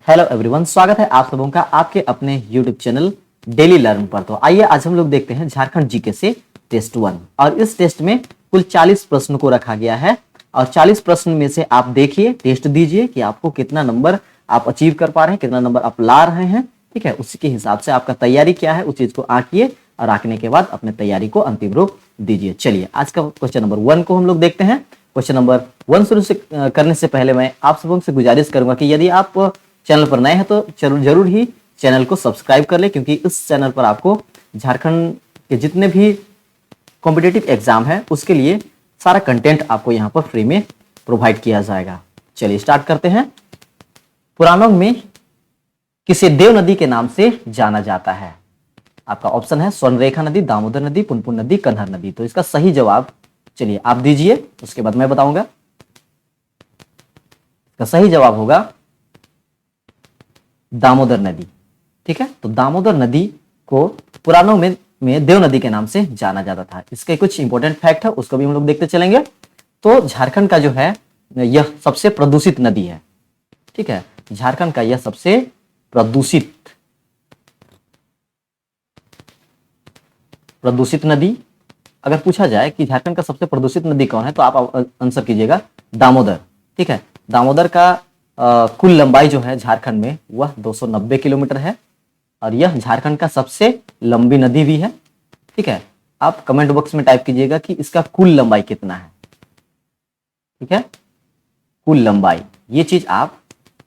Hello everyone, स्वागत है आप सबों का आपके अपने यूट्यूब चैनल डेली लर्न पर। तो आइए आज हम लोग देखते हैं झारखंड जीके से टेस्ट 1। और इस टेस्ट में कुल 40 प्रश्न को रखा गया है और 40 प्रश्न में से आप देखिए, टेस्ट दीजिए कि आपको कितना नंबर आप अचीव कर पा रहे हैं, कितना नंबर आप ला रहे हैं। ठीक है, उसी के हिसाब से आपका तैयारी क्या है उस चीज को आंकिए और आंकने के बाद अपने तैयारी को अंतिम रूप दीजिए। चलिए आज का क्वेश्चन नंबर 1 को हम लोग देखते हैं। क्वेश्चन नंबर 1 शुरू से करने से पहले मैं आप सबों से गुजारिश करूंगा कि यदि आप चैनल पर नए हैं तो जरूर ही चैनल को सब्सक्राइब कर ले, क्योंकि इस चैनल पर आपको झारखंड के जितने भी कॉम्पिटिटिव एग्जाम है उसके लिए सारा कंटेंट आपको यहाँ पर फ्री में प्रोवाइड किया जाएगा। चलिए स्टार्ट करते हैं। पुराणों में किसे देव नदी के नाम से जाना जाता है? आपका ऑप्शन है स्वर्णरेखा नदी, दामोदर नदी, पुनपुन नदी, कन्हार नदी। तो इसका सही जवाब चलिए आप दीजिए, उसके बाद मैं बताऊंगा। इसका सही जवाब होगा दामोदर नदी। ठीक है, तो दामोदर नदी को पुराणों में देव नदी के नाम से जाना जाता था। इसके कुछ इंपॉर्टेंट फैक्ट है, उसको भी हम लोग देखते चलेंगे। तो झारखंड का जो है यह सबसे प्रदूषित नदी है। ठीक है, झारखंड का यह सबसे प्रदूषित नदी। अगर पूछा जाए कि झारखंड का सबसे प्रदूषित नदी कौन है तो आप आंसर कीजिएगा दामोदर। ठीक है, दामोदर का कुल लंबाई जो है झारखंड में वह 290 किलोमीटर है और यह झारखंड का सबसे लंबी नदी भी है। ठीक है, आप कमेंट बॉक्स में टाइप कीजिएगा कि इसका कुल लंबाई कितना है। ठीक है, कुल लंबाई, ये चीज आप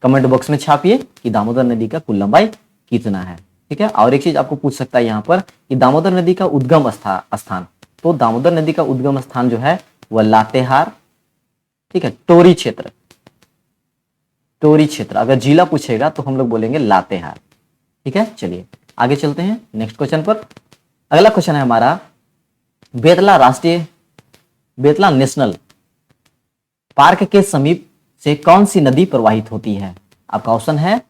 कमेंट बॉक्स में छापिए कि दामोदर नदी का कुल लंबाई कितना है। ठीक है, और एक चीज आपको पूछ सकता है यहाँ पर कि दामोदर नदी का उद्गम स्थान। तो दामोदर नदी का उद्गम स्थान जो है वह लातेहार, ठीक है, टोरी क्षेत्र। अगर जिला पूछेगा तो हम लोग बोलेंगे लातेहार। ठीक है, चलिए आगे चलते हैं नेक्स्ट क्वेश्चन पर। अगला क्वेश्चन है हमारा, बेतला नेशनल पार्क के समीप से कौन सी नदी प्रवाहित होती है? आपका ऑप्शन है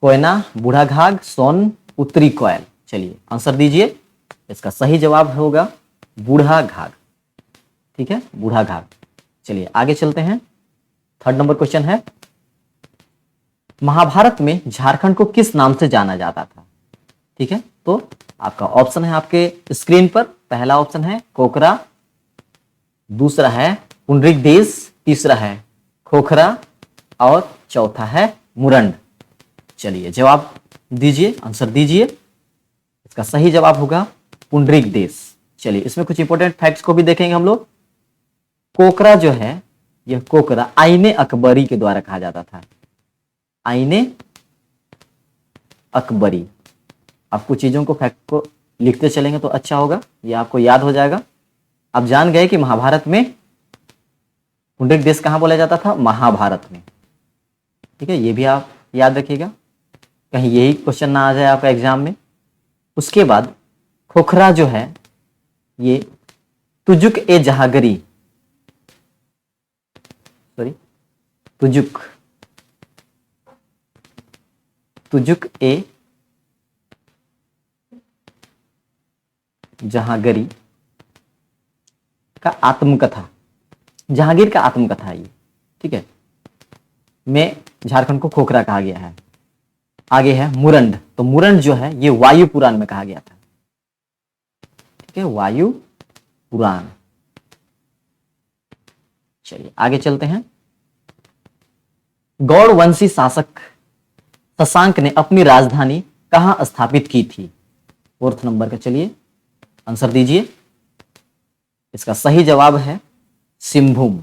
कोयना, बूढ़ाघाघ, सोन, उत्तरी कोयल। चलिए आंसर दीजिए। इसका सही जवाब होगा बूढ़ाघाघ। ठीक है, बूढ़ाघाघ। चलिए आगे चलते हैं। थर्ड नंबर क्वेश्चन है, महाभारत में झारखंड को किस नाम से जाना जाता था? ठीक है, तो आपका ऑप्शन है आपके स्क्रीन पर। पहला ऑप्शन है कोकरा, दूसरा है पुंडरीक देश, तीसरा है खोखरा और चौथा है मुरंड। चलिए जवाब दीजिए, आंसर दीजिए। इसका सही जवाब होगा पुंडरीक देश। चलिए इसमें कुछ इंपॉर्टेंट फैक्ट्स को भी देखेंगे हम लोग। कोकरा जो है, यह कोकरा आईने अकबरी के द्वारा कहा जाता था। आईने अकबरी। आप कुछ चीजों को फैक्ट को लिखते चलेंगे तो अच्छा होगा, यह आपको याद हो जाएगा। आप जान गए कि महाभारत में पुंडरीक देश कहां बोला जाता था? महाभारत में। ठीक है, ये भी आप याद रखिएगा, कहीं यही क्वेश्चन ना आ जाए आपका एग्जाम में। उसके बाद खोखरा जो है ये तुजुक ए जहागरी, तुजुक ए जहांगीर का आत्मकथा, जहांगीर का आत्मकथा ये। ठीक है, में झारखंड को खोखरा कहा गया है। आगे है मुरंड। तो मुरंड जो है ये वायु पुराण में कहा गया था। ठीक है, वायु पुराण। चलिए आगे चलते हैं। गौड़ वंशी शासक शशांक ने अपनी राजधानी कहां स्थापित की थी? फोर्थ नंबर का, चलिए आंसर दीजिए। इसका सही जवाब है सिंहभूम।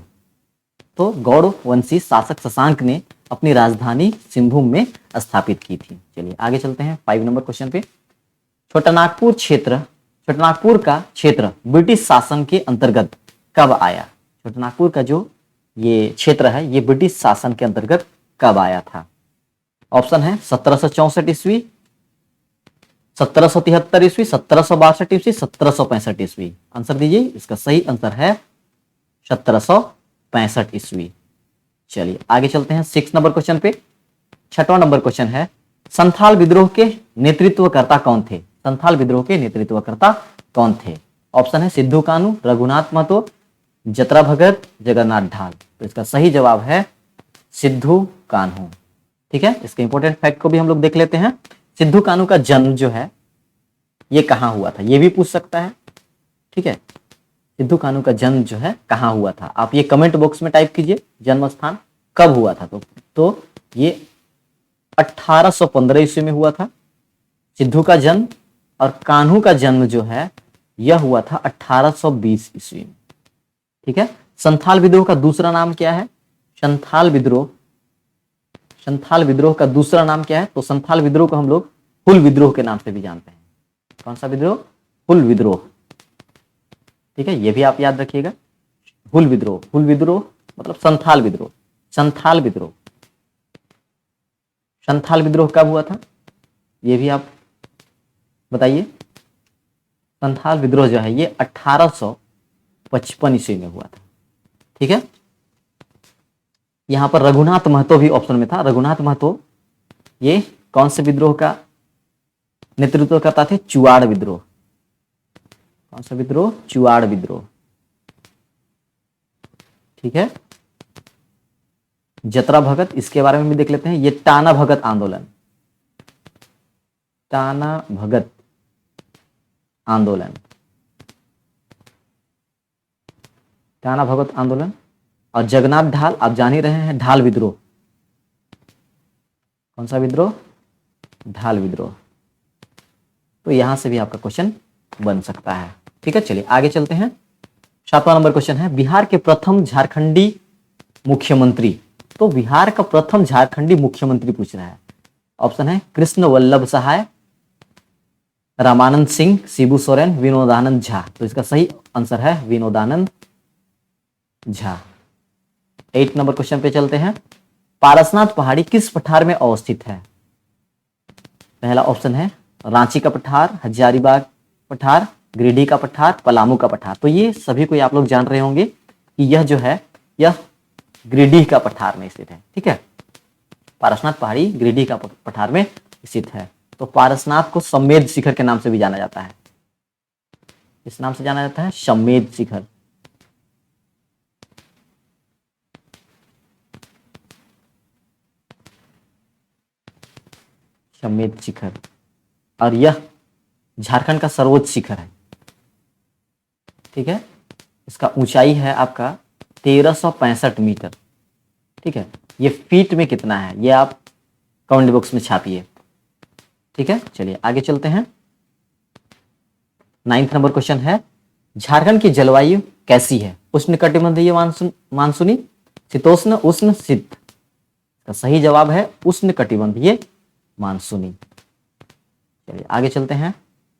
तो गौड़ वंशी शासक शशांक ने अपनी राजधानी सिंहभूम में स्थापित की थी। चलिए आगे चलते हैं 5 नंबर क्वेश्चन पे। छोटानागपुर का क्षेत्र ब्रिटिश शासन के अंतर्गत कब आया? छोटानागपुर का जो ये क्षेत्र है ये ब्रिटिश शासन के अंतर्गत कब आया था? ऑप्शन है 1764 ईस्वी, 1773 ईस्वी, 1762 ईस्वी, 1765 ईस्वी। आंसर दीजिए। इसका सही आंसर है 1765 ईस्वी। चलिए आगे चलते हैं 6 नंबर क्वेश्चन पे। 6वां नंबर क्वेश्चन है, संथाल विद्रोह के नेतृत्वकर्ता कौन थे? संथाल विद्रोह के नेतृत्वकर्ता कौन थे? ऑप्शन है सिद्धू कानू, रघुनाथ महतो, जतरा भगत, जगन्नाथ ढाल। तो इसका सही जवाब है सिद्धू कान्हू। ठीक है, इसके इंपॉर्टेंट फैक्ट को भी हम लोग देख लेते हैं। सिद्धू कान्हू का जन्म जो है ये कहाँ हुआ था, ये भी पूछ सकता है। ठीक है, सिद्धू कान्हू का जन्म जो है कहाँ हुआ था, आप ये कमेंट बॉक्स में टाइप कीजिए जन्म स्थान कब हुआ था। तो ये 1815 ईस्वी में हुआ था सिद्धू का जन्म, और कान्हू का जन्म जो है यह हुआ था 1820 ईस्वी में। ठीक है, संथाल विद्रोह का दूसरा नाम क्या है, संथाल विद्रोह का दूसरा नाम क्या है, तो संथाल विद्रोह को हम लोग हुल विद्रोह के नाम से भी जानते हैं। कौन सा विद्रोह, हुल विद्रोह। ठीक है, ये भी आप याद रखिएगा, हुल विद्रोह मतलब संथाल विद्रोह। संथाल विद्रोह कब हुआ था, ये भी आप बताइए। संथाल विद्रोह जो है ये 1855 ईस्वी में हुआ था। ठीक है, यहां पर रघुनाथ महतो भी ऑप्शन में था। रघुनाथ महतो ये कौन से विद्रोह का नेतृत्व करता थे, चुआड़ विद्रोह। कौन सा विद्रोह, चुआड़ विद्रोह। ठीक है, जतरा भगत, इसके बारे में भी देख लेते हैं। ये टाना भगत आंदोलन, और जगन्नाथ ढाल, आप जान ही रहे हैं, ढाल विद्रोह। कौन सा विद्रोह, ढाल विद्रोह। तो यहां से भी आपका क्वेश्चन बन सकता है। ठीक है, चलिए आगे चलते हैं। 7वां नंबर क्वेश्चन है, बिहार के प्रथम झारखंडी मुख्यमंत्री। तो बिहार का प्रथम झारखंडी मुख्यमंत्री पूछ रहा है। ऑप्शन है कृष्ण वल्लभ सहाय, रामानंद सिंह, शिबू सोरेन, विनोदानंद झा। तो इसका सही आंसर है विनोदानंद झा। 8 नंबर क्वेश्चन पे चलते हैं। पारसनाथ पहाड़ी किस पठार में अवस्थित है। पहला ऑप्शन है रांची का पठार, हजारीबाग पठार, गिरिडीह का पठार, पलामू का पठार। तो ये सभी को आप लोग जान रहे होंगे कि यह जो है यह गिरिडीह का पठार में स्थित है। ठीक है, पारसनाथ पहाड़ी गिरिडीह का पठार में स्थित है। तो पारसनाथ को सम्मेद शिखर के नाम से भी जाना जाता है। इस नाम से जाना जाता है सम्मेद शिखर। सम्मेद शिखर, और यह झारखंड का सर्वोच्च शिखर है। ठीक है, इसका ऊंचाई है आपका 1365 मीटर। ठीक है, ये फीट में कितना है ये आप कमेंट बॉक्स में छापिए। ठीक है, चलिए आगे चलते हैं। 9th नंबर क्वेश्चन है, झारखंड की जलवायु कैसी है, उष्णकटिबंधीय मानसूनी, शीतोष्ण, उष्ण, शीत। का सही जवाब है उष्णकटिबंधीय मानसूनी। चलिए आगे चलते हैं।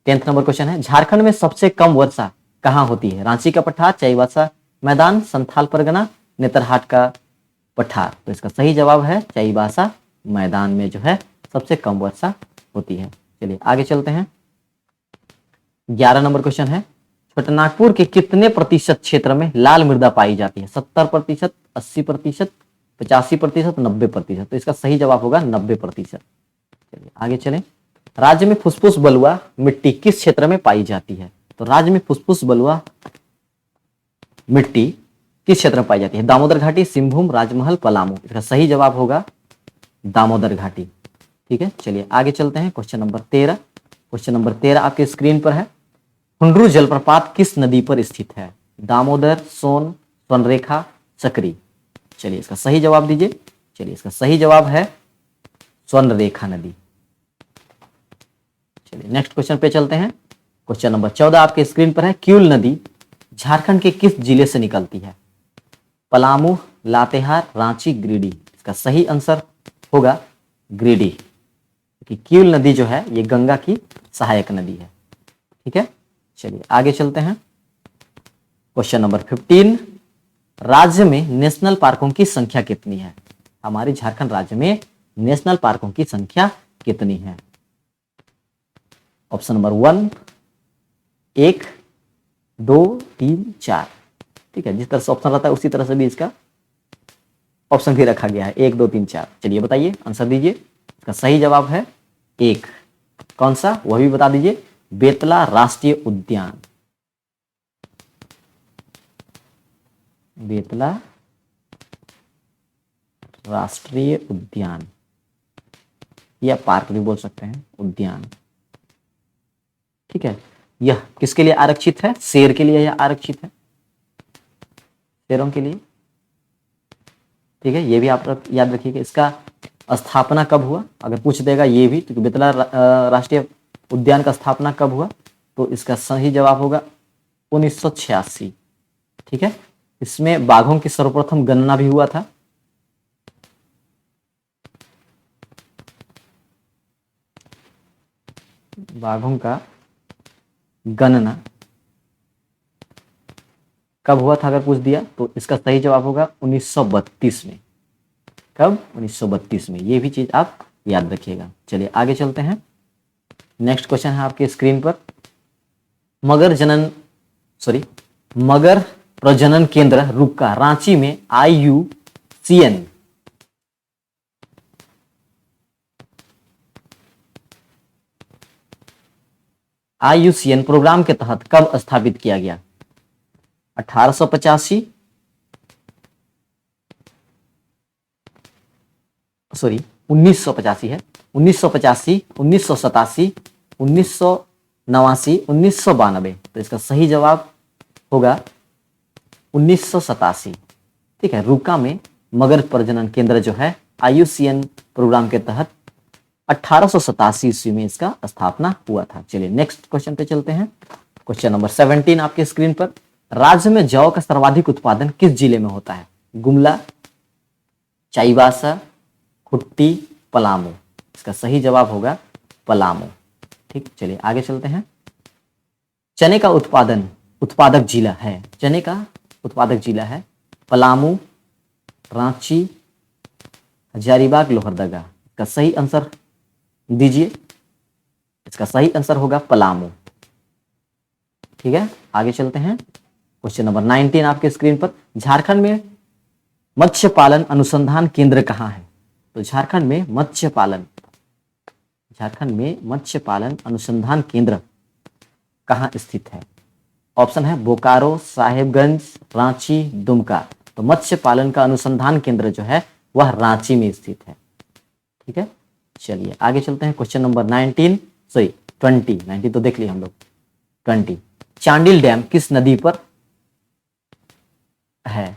10th नंबर क्वेश्चन है, झारखंड में सबसे कम वर्षा कहाँ होती है। रांची का पठार, चाईबासा मैदान, संथाल परगना, नेतरहाट का पठार। तो इसका सही जवाब है चाईबासा मैदान में जो है सबसे कम वर्षा होती है। चलिए आगे चलते हैं। 11 नंबर क्वेश्चन है, छोटानागपुर के कितने प्रतिशत क्षेत्र में लाल मृदा पाई जाती है। 70%, 80%, 85%, 90%। तो इसका सही जवाब होगा 90%। चलिए आगे चलें। राज्य में फुसफुस बलुआ मिट्टी किस क्षेत्र में पाई जाती है। तो राज्य में फुसफुस बलुआ मिट्टी किस क्षेत्र में पाई जाती है। दामोदर घाटी, सिंहभूम, राजमहल, पलामू। इसका सही जवाब होगा दामोदर घाटी। ठीक है, चलिए आगे चलते हैं। Question number 13। क्वेश्चन नंबर 13 आपके स्क्रीन पर है। हुंड्रू जलप्रपात किस नदी पर स्थित है। दामोदर, सोन, स्वर्णरेखा, सकरी। चलिए इसका सही जवाब दीजिए। चलिए इसका सही जवाब है स्वर्णरेखा नदी। चलिए नेक्स्ट क्वेश्चन पे चलते हैं। क्वेश्चन नंबर 14 आपके स्क्रीन पर है। क्यूल नदी झारखंड के किस जिले से निकलती है। पलामू, लातेहार, रांची, गिरिडीह। इसका सही आंसर होगा गिरिडीह, क्योंकि क्यूल नदी जो है ये गंगा की सहायक नदी है। ठीक है, चलिए आगे चलते हैं। क्वेश्चन नंबर 15, राज्य में नेशनल पार्कों की संख्या कितनी है। हमारे झारखंड राज्य में नेशनल पार्कों की संख्या कितनी है। Option number 1, 1, 2, 3, 4। ठीक है, जिस तरह से ऑप्शन रहता है उसी तरह से भी इसका ऑप्शन भी रखा गया है, 1, 2, 3, 4। चलिए बताइए, आंसर दीजिए। इसका सही जवाब है 1। कौन सा, वह भी बता दीजिए। बेतला राष्ट्रीय उद्यान। बेतला राष्ट्रीय उद्यान। या पार्क भी बोल सकते हैं, उद्यान। ठीक है, यह किसके लिए आरक्षित है? शेर के लिए यह आरक्षित है, शेरों के लिए। ठीक है, ये भी आप याद रखिएगा। इसका स्थापना कब हुआ, अगर पूछ देगा ये भी, तो बेतला राष्ट्रीय उद्यान का स्थापना कब हुआ, तो इसका सही जवाब होगा 1986। ठीक है, इसमें बाघों की सर्वप्रथम गणना भी हुआ था। बाघों का गणना कब हुआ था अगर पूछ दिया, तो इसका सही जवाब होगा 1932 में। कब? 1932 में। ये भी चीज आप याद रखिएगा। चलिए आगे चलते हैं। नेक्स्ट क्वेश्चन है आपके स्क्रीन पर। मगर प्रजनन केंद्र रुक्का रांची में IUCN प्रोग्राम के तहत कब स्थापित किया गया? 1885, 1985 है, 1985, 1987, 1989, 1992। तो इसका सही जवाब होगा 1987। ठीक है, रुका में मगर प्रजनन केंद्र जो है IUCN प्रोग्राम के तहत 1887 ईस्वी में इसका स्थापना हुआ था। चलिए नेक्स्ट क्वेश्चन पे चलते हैं। क्वेश्चन नंबर 17 आपके स्क्रीन पर। राज्य में जौ का सर्वाधिक उत्पादन किस जिले में होता है? गुमला, चाईबासा, खुट्टी, पलामू। इसका सही जवाब होगा पलामू। ठीक, चलिए आगे चलते हैं। चने का उत्पादक जिला है, चने का उत्पादक जिला है पलामू, रांची, हजारीबाग, लोहरदगा। इसका सही आंसर दीजिए। इसका सही आंसर होगा पलामू। ठीक है, आगे चलते हैं। क्वेश्चन नंबर 19 आपके स्क्रीन पर। झारखंड में मत्स्य पालन अनुसंधान केंद्र कहाँ है? तो झारखंड में मत्स्य पालन अनुसंधान केंद्र कहाँ स्थित है? ऑप्शन है बोकारो, साहेबगंज, रांची, दुमका। तो मत्स्य पालन का अनुसंधान केंद्र जो है वह रांची में स्थित है। ठीक है, चलिए आगे चलते हैं। क्वेश्चन नंबर 20 तो देख लिया हम लोग। 20, चांडिल डैम किस नदी पर है?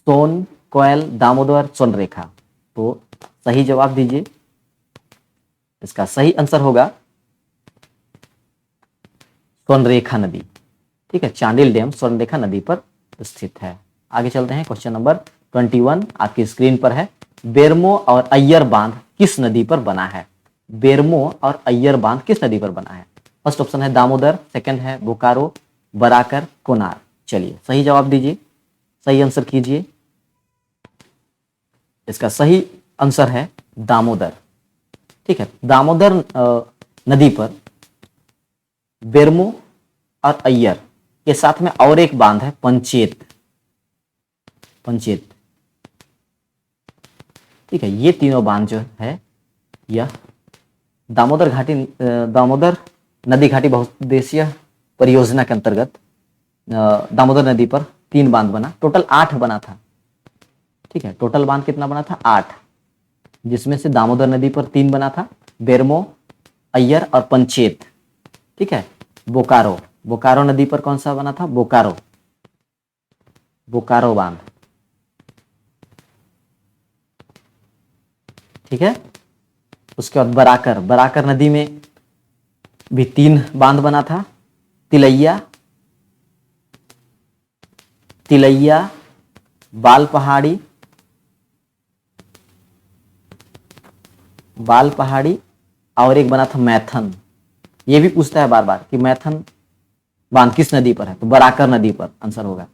सोन, कोयल, दामोदर, स्वर्णरेखा। तो सही जवाब दीजिए। इसका सही आंसर होगा स्वर्णरेखा नदी। ठीक है, चांडिल डैम स्वर्णरेखा नदी पर स्थित है। आगे चलते हैं। क्वेश्चन नंबर 21 आपकी स्क्रीन पर है। बेरमो और अय्यर बांध किस नदी पर बना है? बेरमो और अय्यर बांध किस नदी पर बना है? फर्स्ट ऑप्शन है दामोदर, सेकंड है बोकारो, बराकर, कोनार। चलिए सही जवाब दीजिए, सही आंसर कीजिए। इसका सही आंसर है दामोदर। ठीक है, दामोदर नदी पर बेरमो और अय्यर के साथ में और एक बांध है पंचेत। ठीक है, ये तीनों बांध जो है यह दामोदर नदी घाटी बहुउद्देशीय परियोजना के अंतर्गत दामोदर नदी पर 3 बांध बना, टोटल 8 बना था। ठीक है, टोटल बांध कितना बना था? 8, जिसमें से दामोदर नदी पर 3 बना था, बेरमो, अय्यर और पंचेत। ठीक है, बोकारो नदी पर कौन सा बना था? बोकारो बांध। ठीक है, उसके बाद बराकर नदी में भी 3 बांध बना था, तिलैया, बाल पहाड़ी और एक बना था मैथन। ये भी पूछता है बार बार कि मैथन बांध किस नदी पर है? तो बराकर नदी पर आंसर होगा।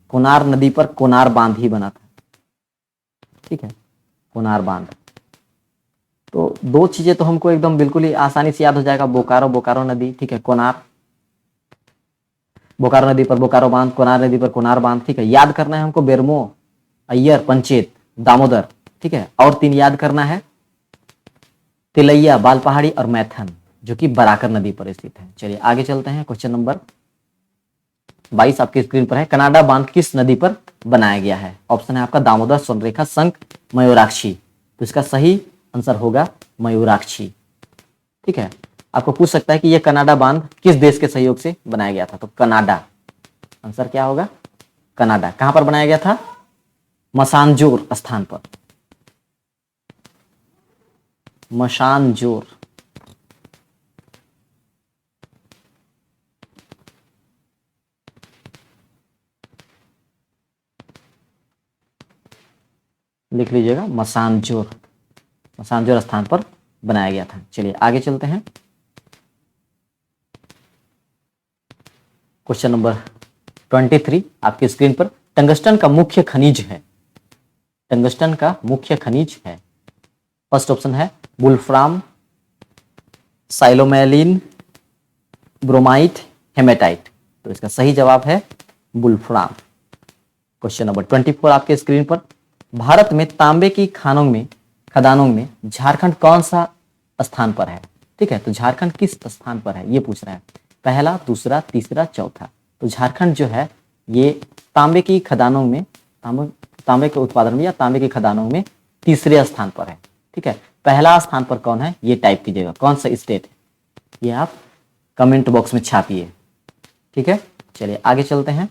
कोनार नदी पर कोनार बांध ही बना था। ठीक है, कोनार बांध। तो 2 चीजें तो हमको एकदम बिल्कुल ही आसानी से याद हो जाएगा। बोकारो नदी, ठीक है, बोकारो नदी पर बोकारो बांध, कोनार नदी पर कोनार बांध। ठीक है, याद करना है हमको बेरमो, अय्यर, पंचेत, दामोदर। ठीक है, और 3 याद करना है, तिलैया, बाल पहाड़ी और मैथन, जो कि बराकर नदी पर स्थित है। चलिए आगे चलते हैं। क्वेश्चन नंबर 22 आपकी स्क्रीन पर है। कनाडा बांध किस नदी पर बनाया गया है? ऑप्शन है आपका दामोदर, स्वर्णरेखा, शंख, मयूराक्षी। तो इसका सही आंसर होगा मयूराक्षी। ठीक है, आपको पूछ सकता है कि यह कनाडा बांध किस देश के सहयोग से बनाया गया था, तो कनाडा, आंसर क्या होगा कनाडा। कहां पर बनाया गया था, मसानजोर स्थान पर, मसानजोर। लिख लीजिएगा मसानजोर, मसानजोर स्थान पर बनाया गया था। चलिए आगे चलते हैं। क्वेश्चन नंबर 23 आपकी स्क्रीन पर, टंगस्टन का मुख्य खनिज है, टंगस्टन का मुख्य खनिज है। फर्स्ट ऑप्शन है वुल्फ्राम, साइलोमेलिन, ब्रोमाइट, हेमेटाइट। तो इसका सही जवाब है वुल्फ्राम। क्वेश्चन नंबर 24 आपके स्क्रीन पर, भारत में तांबे की खदानों में झारखंड कौन सा स्थान पर है। ठीक है, तो झारखंड किस स्थान पर है ये पूछ रहा है, पहला, दूसरा, तीसरा, चौथा। तो झारखंड जो है ये तांबे की खदानों में, तांबे के उत्पादन में या तांबे की खदानों में तीसरे स्थान पर है। ठीक है, पहला स्थान पर कौन है ये टाइप कीजिएगा, कौन सा स्टेट है ये आप कमेंट बॉक्स में छापिए। ठीक है, चलिए आगे चलते हैं।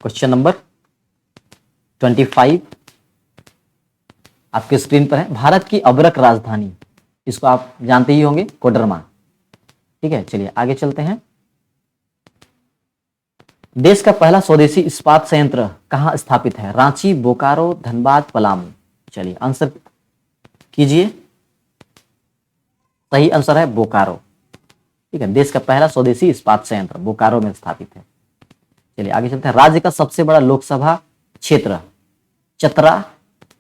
क्वेश्चन नंबर 25 आपके स्क्रीन पर है, भारत की अब्रक राजधानी, इसको आप जानते ही होंगे, कोडरमा। ठीक है, चलिए आगे चलते हैं। देश का पहला स्वदेशी इस्पात संयंत्र कहां स्थापित है, रांची, बोकारो, धनबाद, पलामू। चलिए आंसर कीजिए, सही आंसर है बोकारो। ठीक है, देश का पहला स्वदेशी इस्पात संयंत्र बोकारो में स्थापित है। चलिए आगे चलते हैं। राज्य का सबसे बड़ा लोकसभा क्षेत्र, चतरा,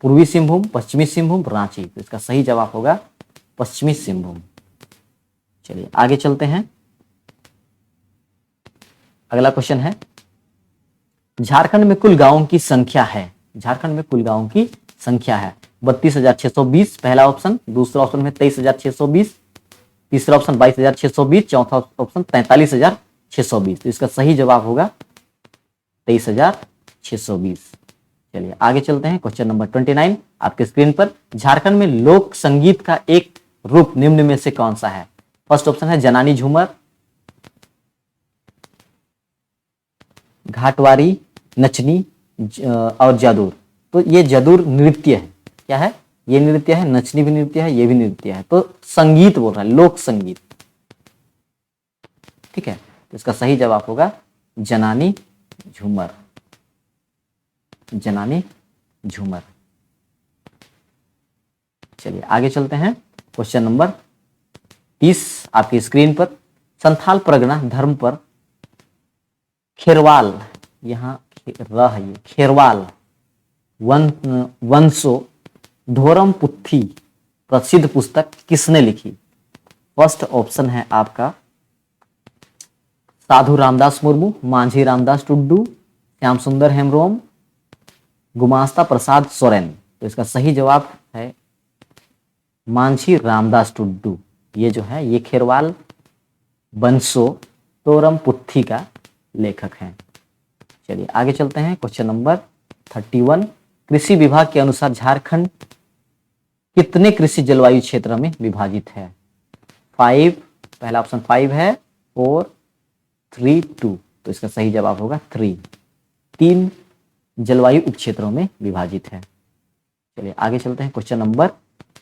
पूर्वी सिंहभूम, पश्चिमी सिंहभूम, रांची। तो इसका सही जवाब होगा पश्चिमी सिंहभूम। चलिए आगे चलते हैं। अगला क्वेश्चन है, झारखंड में कुल गांवों की संख्या है, झारखंड में कुल गांवों की संख्या है 32,620, पहला ऑप्शन, दूसरा ऑप्शन में 23,620, तीसरा ऑप्शन 22,620, चौथा ऑप्शन 43,620। तो इसका सही जवाब होगा 23,620। चलिए आगे चलते हैं। क्वेश्चन नंबर 29 आपके स्क्रीन पर, झारखंड में लोक संगीत का एक रूप निम्न में से कौन सा है। फर्स्ट ऑप्शन है जनानी झूमर, घाटवारी, नचनी और जादूर। तो ये जादूर नृत्य है, क्या है ये नृत्य है, नचनी भी नृत्य है, ये भी नृत्य है। तो संगीत बोल रहा है, लोक संगीत। ठीक है, तो इसका सही जवाब होगा जनानी झूमर, जनानी झूमर। चलिए आगे चलते हैं। क्वेश्चन नंबर 30 आपकी स्क्रीन पर, संथाल परगना धर्म पर खेरवाल, यहां है ये खेरवाल वंशो ढोरम पुत्थी प्रसिद्ध पुस्तक किसने लिखी। फर्स्ट ऑप्शन है आपका साधु रामदास मुर्मू, मांझी रामदास टुड्डू, श्याम सुंदर हेम्ब्रोम, गुमास्ता प्रसाद सोरेन। तो इसका सही जवाब है मांझी रामदास टुड्डू। ये जो है ये खेरवाल वंशो तोरम पुत्थी का लेखक हैं। चलिए आगे चलते हैं। क्वेश्चन नंबर 31, कृषि विभाग के अनुसार झारखंड कितने कृषि जलवायु क्षेत्र में विभाजित है। 5, पहला ऑप्शन 5 है, 4, 3, 2। तो इसका सही जवाब होगा 3, 3 जलवायु उपक्षेत्रों में विभाजित है। चलिए आगे चलते हैं। क्वेश्चन नंबर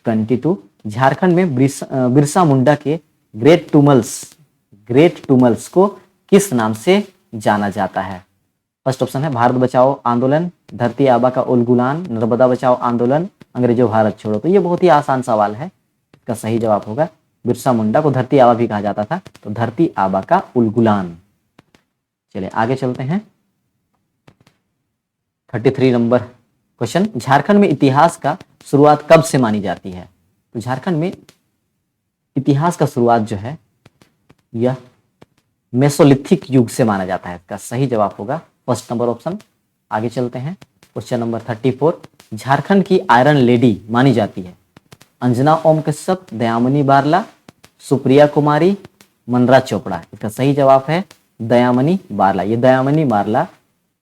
22, झारखंड में बिरसा मुंडा के ग्रेट टूमल्स को किस नाम से जाना जाता है। फर्स्ट ऑप्शन है भारत बचाओ आंदोलन, धरती आबा का उलगुलान, नर्मदा बचाओ आंदोलन, अंग्रेजों भारत छोड़ो। तो ये बहुत ही आसान सवाल है, इसका सही जवाब होगा बिरसा मुंडा को धरती आबा भी कहा जाता था, तो धरती आबा का उलगुलान। चलिए आगे चलते हैं। 33 नंबर क्वेश्चन, झारखंड में इतिहास का शुरुआत कब से मानी जाती है। तो झारखंड में इतिहास का शुरुआत जो है यह मेसोलिथिक युग से माना जाता है। इसका सही जवाब होगा फर्स्ट नंबर ऑप्शन। आगे चलते हैं। क्वेश्चन नंबर 34, झारखंड की आयरन लेडी मानी जाती है अंजना ओम कश्यप, दयामनी बारला, सुप्रिया कुमारी, मनरा चोपड़ा। इसका सही जवाब है दयामनी बारला। ये दयामनी बारला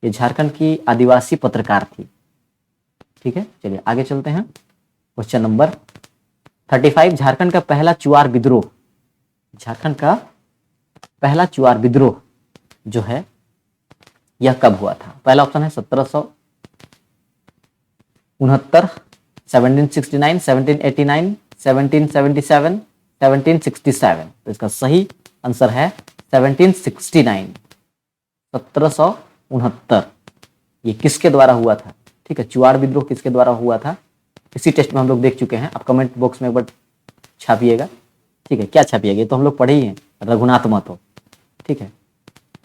ये झारखंड की आदिवासी पत्रकार थी। ठीक है, चलिए आगे चलते हैं। क्वेश्चन नंबर 35, झारखंड का पहला चुआर विद्रोह, झारखंड का पहला चुआर विद्रोह जो है यह कब हुआ था? पहला ऑप्शन है 1769, 1769, 1789, 1777, 1767। तो इसका सही आंसर है 1769, 1769। ये किसके द्वारा हुआ था? ठीक है, चुआर विद्रोह किसके द्वारा हुआ था? इसी टेस्ट में हम लोग देख चुके हैं। आप कमेंट बॉक्स में एक बार छापिएगा। ठीक है, क्या छापिएगा? ये तो हम लोग पढ़े ही हैं, रघुनाथ महतो। ठीक है,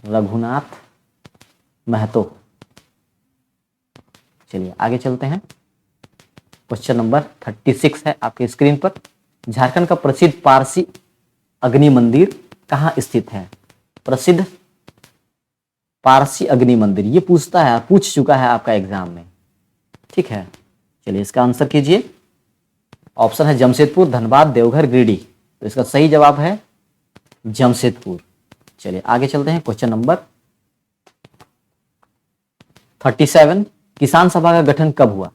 रघुनाथ महतो। चलिए आगे चलते हैं। क्वेश्चन नंबर 36 है आपके स्क्रीन पर। झारखंड का प्रसिद्ध पारसी अग्नि मंदिर कहाँ स्थित है? प्रसिद्ध पारसी अग्नि मंदिर, ये पूछ चुका है आपका एग्जाम में। ठीक है, चलिए इसका आंसर कीजिए। ऑप्शन है जमशेदपुर, धनबाद, देवघर, गिरिडीह। तो इसका सही जवाब है जमशेदपुर। चलिए आगे चलते हैं। क्वेश्चन नंबर 37, किसान सभा का गठन कब हुआ?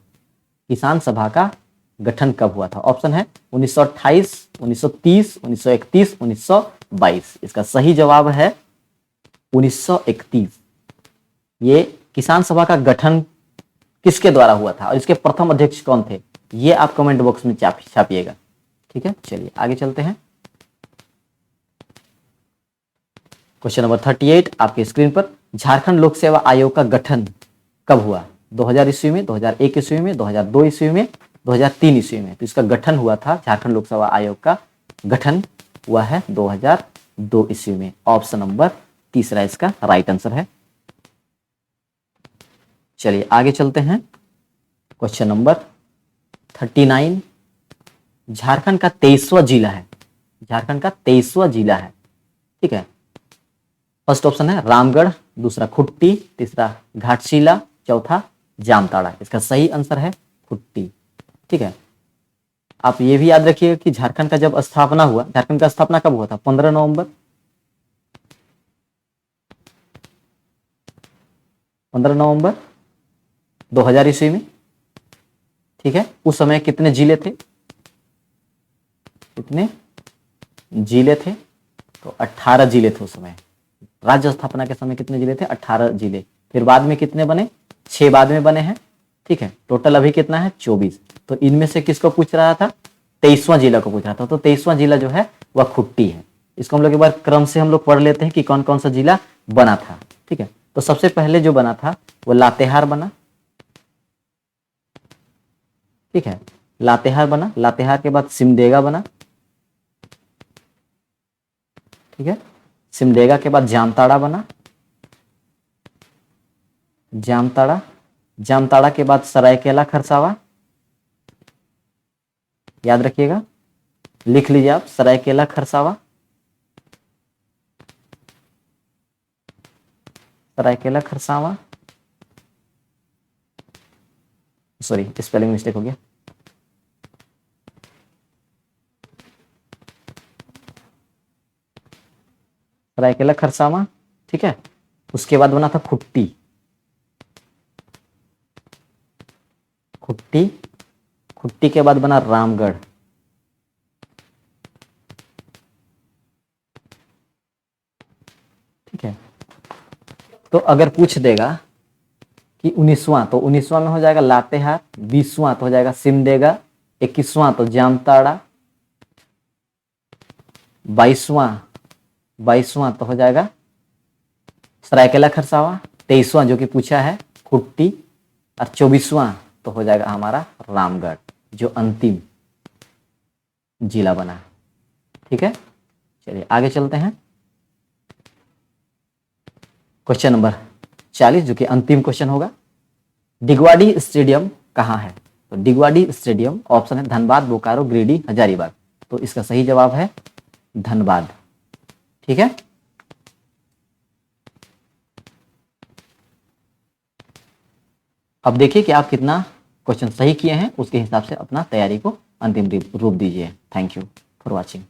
किसान सभा का गठन कब हुआ था? ऑप्शन है 1928, 1930, 1931, 1922। इसका सही जवाब है 1931। ये किसान सभा का गठन किसके द्वारा हुआ था और इसके प्रथम अध्यक्ष कौन थे? ये आप कमेंट बॉक्स में छापिएगा। ठीक है, चलिए आगे चलते हैं। क्वेश्चन नंबर 38 आपके स्क्रीन पर। झारखंड लोक सेवा आयोग का गठन कब हुआ? 2000 ईस्वी में, 2001 ईस्वी में, 2002 ईस्वी में, 2003 ईस्वी में। तो इसका गठन हुआ था, झारखंड लोक सेवा आयोग का गठन हुआ है 2002 ईस्वी में। ऑप्शन नंबर तीसरा इसका राइट आंसर है। चलिए आगे चलते हैं। क्वेश्चन नंबर 39, झारखंड का 23वां जिला है, झारखंड का 23वां जिला है। ठीक है, फर्स्ट ऑप्शन है रामगढ़, दूसरा खुट्टी, तीसरा घाटशिला, चौथा जामताड़ा। इसका सही आंसर है खुट्टी। ठीक है, आप ये भी याद रखिए कि झारखंड का जब स्थापना हुआ, झारखंड का स्थापना कब हुआ था? 15 नवंबर 2000 ईस्वी में। ठीक है, उस समय कितने जिले थे? कितने जिले थे? तो 18 जिले थे उस समय। राज्य स्थापना के समय कितने जिले थे? 18 जिले। फिर बाद में कितने बने? 6 बाद में बने हैं। ठीक है, टोटल अभी कितना है? 24। तो इनमें से किसको पूछ रहा था? 23वां जिला को पूछ रहा था। तो 23वां जिला जो है वह खुट्टी है। इसको हम लोग एक बार क्रम से हम लोग पढ़ लेते हैं कि कौन कौन सा जिला बना था। ठीक है, तो सबसे पहले जो बना था वो लातेहार बना। ठीक है, लातेहार बना। लातेहार के बाद सिमडेगा बना। ठीक है, सिमडेगा के बाद जामताड़ा बना। जामताड़ा, जामताड़ा के बाद सरायकेला खरसावा। याद रखिएगा, लिख लीजिए आप, Seraikela Kharsawan, Seraikela Kharsawan. Sorry, spelling mistake हो गया। सरायकेला खरसावा। ठीक है, उसके बाद बना था खुट्टी। खुट्टी, खुट्टी के बाद बना रामगढ़। ठीक है, तो अगर पूछ देगा कि 19वां, तो 19वां में हो जाएगा लातेहार, 20वां तो हो जाएगा सिमडेगा, 21वां तो जामताड़ा, 22वां तो हो जाएगा सरायकेला खरसावा, 23वां जो कि पूछा है खुट्टी, और 24वां तो हो जाएगा हमारा रामगढ़, जो अंतिम जिला बना। ठीक है, चलिए आगे चलते हैं। क्वेश्चन नंबर 40 जो कि अंतिम क्वेश्चन होगा। डिगवाडी स्टेडियम कहाँ है? तो डिगवाडी स्टेडियम ऑप्शन है धनबाद, बोकारो, गिरिडीह, हजारीबाग। तो इसका सही जवाब है धनबाद। ठीक है, अब देखिए कि आप कितना क्वेश्चन सही किए हैं, उसके हिसाब से अपना तैयारी को अंतिम रूप दीजिए। Thank you for watching.